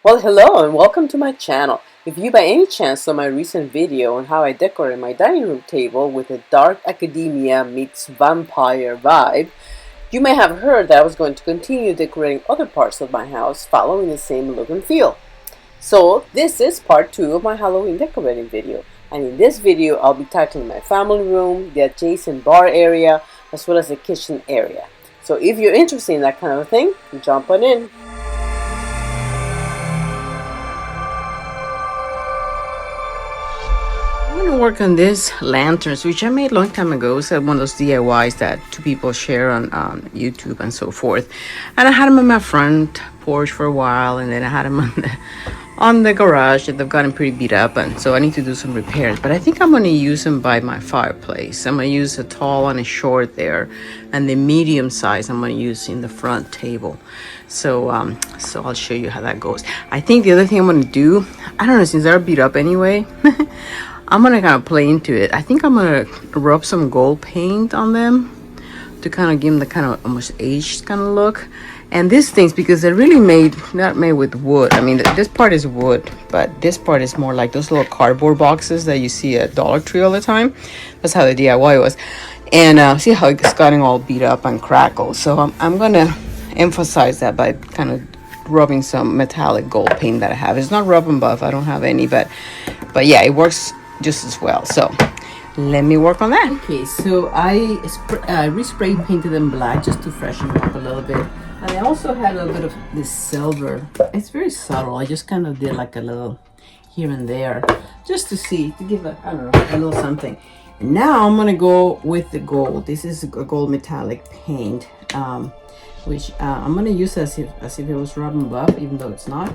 Well, hello and welcome to my channel. If you by any chance saw my recent video on how I decorated my dining room table with a dark academia meets vampire vibe, you may have heard that I was going to continue decorating other parts of my house following the same look and feel. So this is part 2 of my Halloween decorating video, and in this video I'll be tackling my family room, the adjacent bar area, as well as the kitchen area. So if you're interested in that kind of thing, jump on in. I'm going to work on these lanterns, which I made a long time ago. It's one of those DIYs that two people share on YouTube and so forth. And I had them on my front porch for a while, and then I had them on the garage, and they've gotten pretty beat up, and so I need to do some repairs. But I think I'm going to use them by my fireplace. I'm going to use a tall and a short there, and the medium size I'm going to use in the front table. So I'll show you how that goes. I think the other thing I'm going to do, I don't know, since they're beat up anyway, I'm gonna kind of play into it. I think I'm gonna rub some gold paint on them to kind of give them the kind of almost aged kind of look. And these things, because they're really not made with wood. I mean, this part is wood, but this part is more like those little cardboard boxes that you see at Dollar Tree all the time. That's how the DIY was. And see how it's gotten all beat up and crackled. So I'm gonna emphasize that by kind of rubbing some metallic gold paint that I have. It's not rub and buff. I don't have any, but yeah, it works just as well. So let me work on that. Okay, so I respray painted them black just to freshen them up a little bit. And I also had a little bit of this silver. It's very subtle. I just kind of did like a little here and there just to see, to give I don't know, a little something. And now I'm gonna go with the gold. This is a gold metallic paint, which I'm gonna use as if it was rub and buff, even though it's not.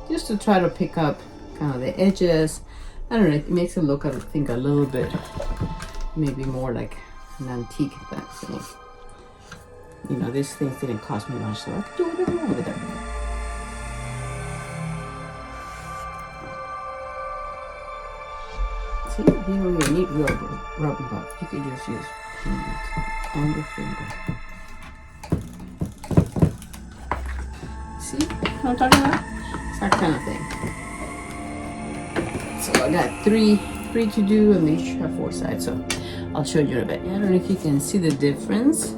Just to try to pick up kind of the edges. I don't know, it makes it look, I think, a little bit maybe more like an antique thing. You know, these things didn't cost me much, so I could do whatever I want with them. See, you know, you need rubber buff. You could just use paint on the finger. See what I'm talking about? It's that kind of thing. So I got three to do, and they each have 4 sides. So I'll show you in a bit. I don't know if you can see the difference.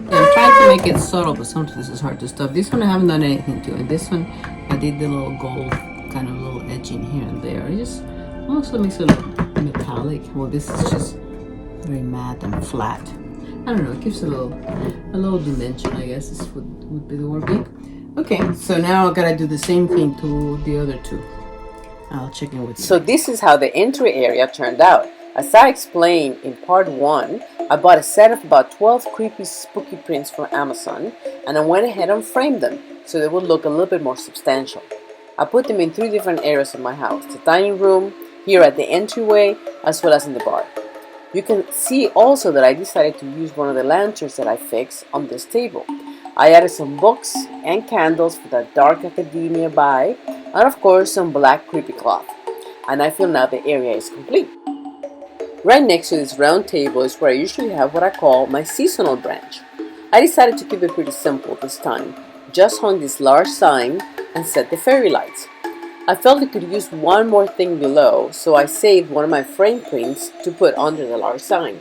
Yeah, I'm trying to make it subtle, but sometimes this is hard to stop. This one I haven't done anything to it. This one I did the little gold kind of little edging here and there. It just also makes it look metallic. Well, this is just very matte and flat. I don't know. It gives a little dimension, I guess. This would be the word. Okay, so now I gotta do the same thing to the other two. I'll check in with you. So this is how the entry area turned out. As I explained in part 1, I bought a set of about 12 creepy spooky prints from Amazon, and I went ahead and framed them so they would look a little bit more substantial. I put them in 3 different areas of my house: the dining room, here at the entryway, as well as in the bar. You can see also that I decided to use one of the lanterns that I fixed on this table. I added some books and candles for that dark academia vibe, and of course some black creepy cloth. And I feel now the area is complete. Right next to this round table is where I usually have what I call my seasonal branch. I decided to keep it pretty simple this time. Just hung this large sign and set the fairy lights. I felt I could use one more thing below, so I saved one of my frame prints to put under the large sign.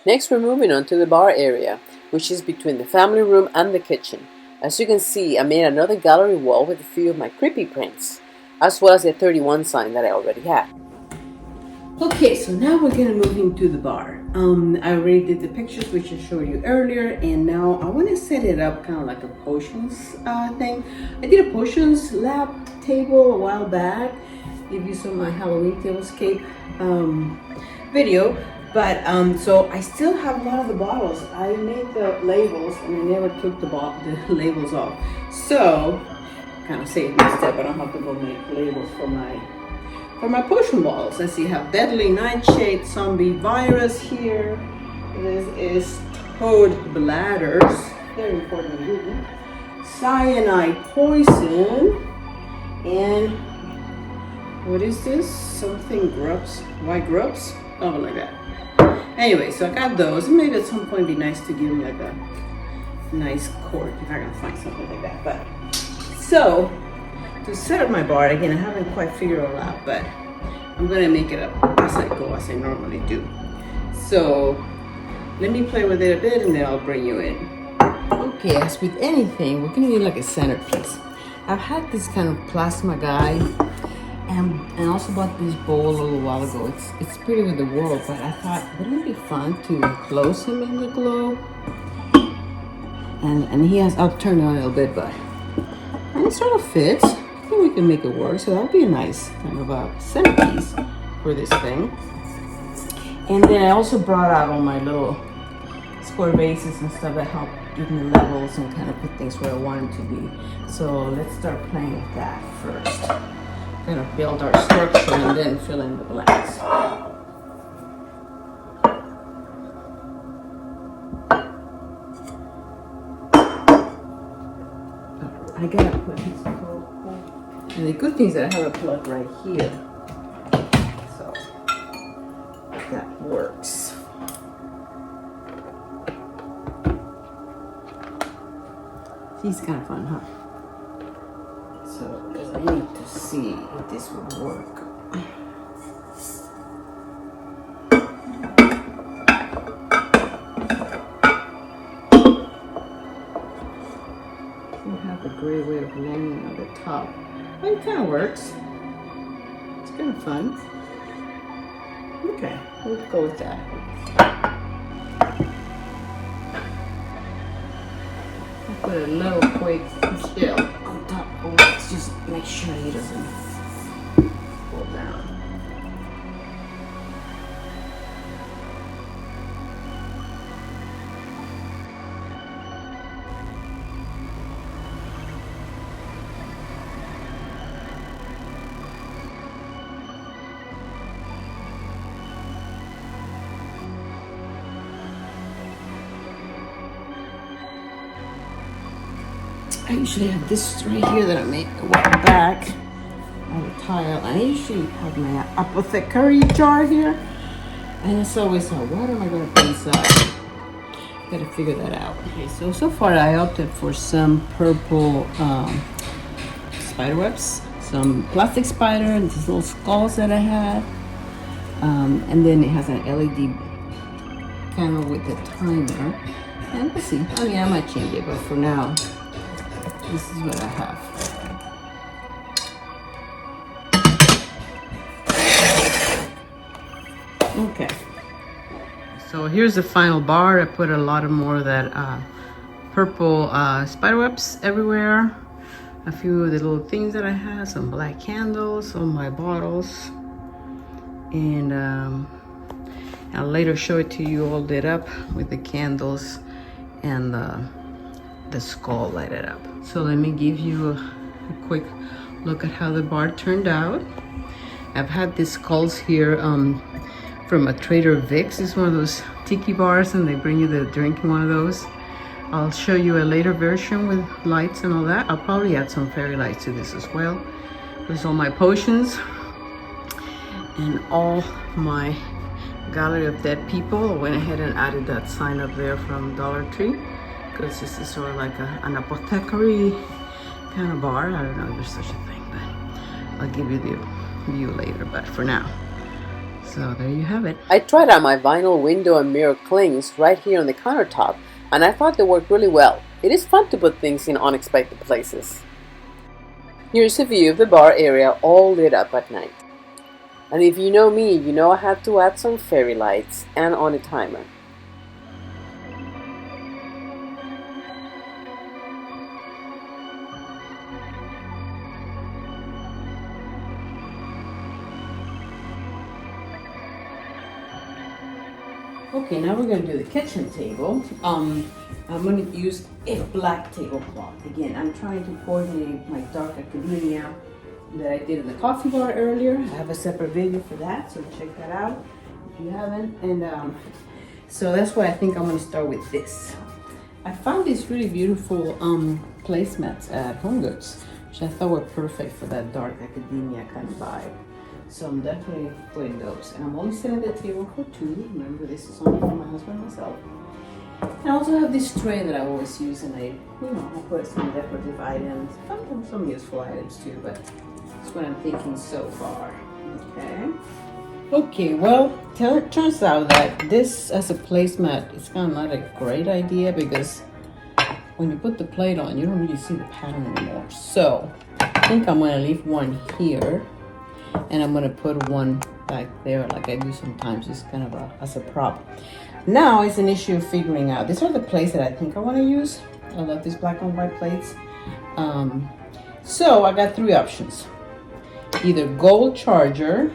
Next, we're moving on to the bar area, which is between the family room and the kitchen. As you can see, I made another gallery wall with a few of my creepy prints, as well as the 31 sign that I already had. Okay, so now we're gonna move into the bar. I already did the pictures which I showed you earlier, and now I want to set it up kind of like a potions thing. I did a potions lab table a while back. If you saw my Halloween tablescape video. But so I still have a lot of the bottles. I made the labels and I never took the labels off. So kind of saved my step. I don't have to go make labels for my potion bottles. Let's see, have Deadly Nightshade, Zombie Virus here. This is Toad Bladders. Very important ingredient. Cyanide Poison. And what is this? Something grubs? White grubs? Something like that. Anyway, so I got those. Maybe at some point it'd be nice to give me like a nice cork if I can find something like that. But So to set up my bar, again, I haven't quite figured it all out, but I'm gonna make it up as I go, as I normally do. So let me play with it a bit and then I'll bring you in. Okay, as with anything, we're gonna need like a centerpiece. I've had this kind of plasma guy and also bought this bowl a little while ago. It's pretty with the world, but I thought, wouldn't it be fun to enclose him in the globe? And he has, I'll turn it on a little bit, but and it sort of fits. I think we can make it work. So that'll be a nice kind of a centerpiece for this thing. And then I also brought out all my little square bases and stuff that help give me levels and kind of put things where I want them to be. So let's start playing with that first. Kind of build our structure and then fill in the blanks. I gotta put his phone. And the good thing is that I have a plug right here. So that works. He's kind of fun, huh? So, because I need to see if this would work. We have a great way of landing on the top. But it kind of works. It's kind of fun. Okay, we'll go with that. Put a little quick shell on top. Oh, let's just make sure he doesn't fall down. I usually have this right here that I make walk back on the tile. I usually have my apothecary jar here. And it's always like, what am I going to put inside? Gotta figure that out. Okay, so far I opted for some purple spider webs, some plastic spider, and these little skulls that I had. And then it has an LED panel with a timer. And let's see. Oh yeah, I might change it, but for now, this is what I have. Okay. So here's the final bar. I put a lot of more of that purple spider webs everywhere. A few of the little things that I had, some black candles on my bottles. And I'll later show it to you all lit up with the candles and the skull lighted up. So let me give you a quick look at how the bar turned out. I've had these skulls here from a Trader Vic's. It's one of those tiki bars and they bring you the drink in one of those. I'll show you a later version with lights and all that. I'll probably add some fairy lights to this as well. There's all my potions and all my gallery of dead people. I went ahead and added that sign up there from Dollar Tree because this is sort of like an apothecary kind of bar. I don't know if there's such a thing, but I'll give you the view later. But for now, so there you have it. I tried out my vinyl window and mirror clings right here on the countertop, and I thought they worked really well. It is fun to put things in unexpected places. Here's a view of the bar area all lit up at night. And if you know me, you know I had to add some fairy lights and on a timer. Okay, now we're going to do the kitchen table. I'm going to use a black tablecloth. Again, I'm trying to coordinate my dark academia that I did in the coffee bar earlier. I have a separate video for that, so check that out if you haven't. And so that's why I think I'm going to start with this. I found these really beautiful placemats at Home Goods, which I thought were perfect for that dark academia kind of vibe. So I'm definitely putting those. And I'm only setting the table for two. Remember, this is only for my husband and myself. I also have this tray that I always use, and I put some decorative items, sometimes some useful items too, but that's what I'm thinking so far. Okay, well, turns out that this as a placemat is kind of not a great idea, because when you put the plate on, you don't really see the pattern anymore. So I think I'm going to leave one here, and I'm going to put one back there like I do sometimes, just kind of as a prop. Now it's an issue of figuring out. These are the plates that I think I want to use. I love these black and white plates. So I got three options. Either gold charger.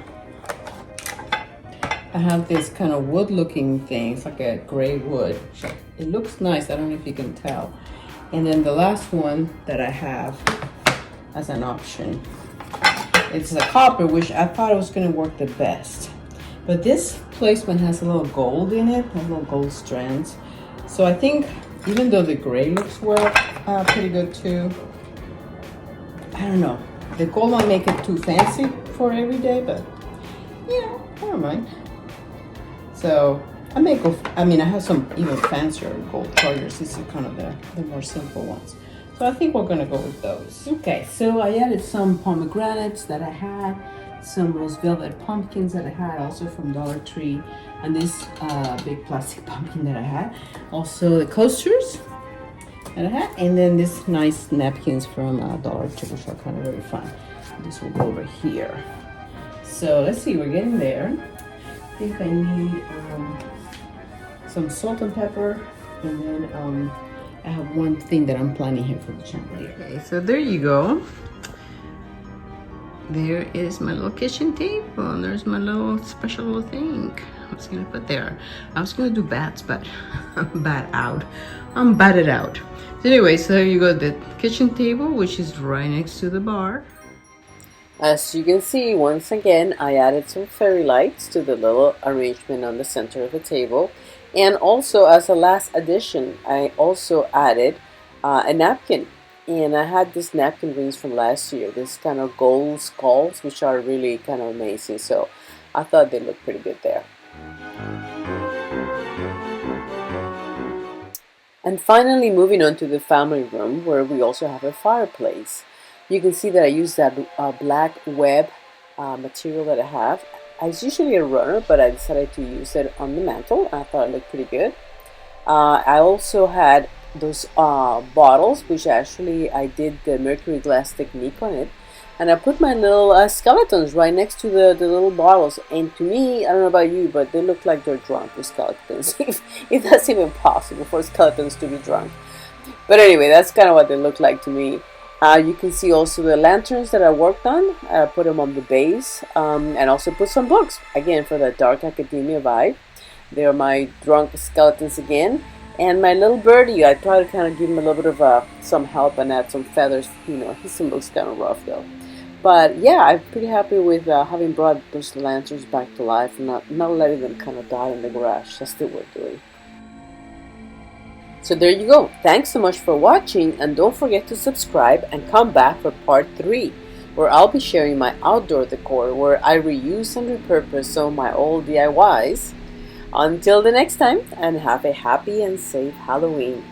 I have this kind of wood looking thing. It's like a gray wood. It looks nice. I don't know if you can tell. And then the last one that I have as an option, it's a copper, which I thought it was going to work the best. But this placement has a little gold in it, a little gold strands. So I think even though the gray looks pretty good too, I don't know. The gold might make it too fancy for every day, but yeah, I don't mind. So I may go, I have some even fancier gold chargers. These are kind of the more simple ones. So I think we're gonna go with those. Okay, so I added some pomegranates that I had, some rose velvet pumpkins that I had also from Dollar Tree, and this big plastic pumpkin that I had. Also the coasters that I had, and then this nice napkins from Dollar Tree, which are kind of really fun. This will go over here. So let's see, we're getting there. I think I need some salt and pepper, and then I have one thing that I'm planning here for the channel. Okay, so there you go. There is my little kitchen table, and there's my little special little thing I was gonna put there. I was gonna do bats, but I'm batted out. So anyway, so there you go, the kitchen table, which is right next to the bar. As you can see, once again, I added some fairy lights to the little arrangement on the center of the table. And also, as a last addition, I also added a napkin. And I had this napkin rings from last year, this kind of gold skulls, which are really kind of amazing. So I thought they looked pretty good there. And finally, moving on to the family room, where we also have a fireplace. You can see that I used that black web material that I have. It's usually a runner, but I decided to use it on the mantle. I thought it looked pretty good. I also had those bottles, which actually I did the mercury glass technique on it, and I put my little skeletons right next to the little bottles. And to me, I don't know about you, but they look like they're drunk, the skeletons. if that's even possible for skeletons to be drunk. But anyway, that's kind of what they look like to me. You can see also the lanterns that I worked on. I put them on the base, and also put some books, again, for that dark academia vibe. They're my drunk skeletons again. And my little birdie, I try to kind of give him a little bit of some help and add some feathers. He still looks kind of rough though. But yeah, I'm pretty happy with having brought those lanterns back to life and not letting them kind of die in the garage. That's still worth doing. So there you go. Thanks so much for watching, and don't forget to subscribe and come back for part 3, where I'll be sharing my outdoor decor, where I reuse and repurpose some of my old DIYs. Until the next time, and have a happy and safe Halloween.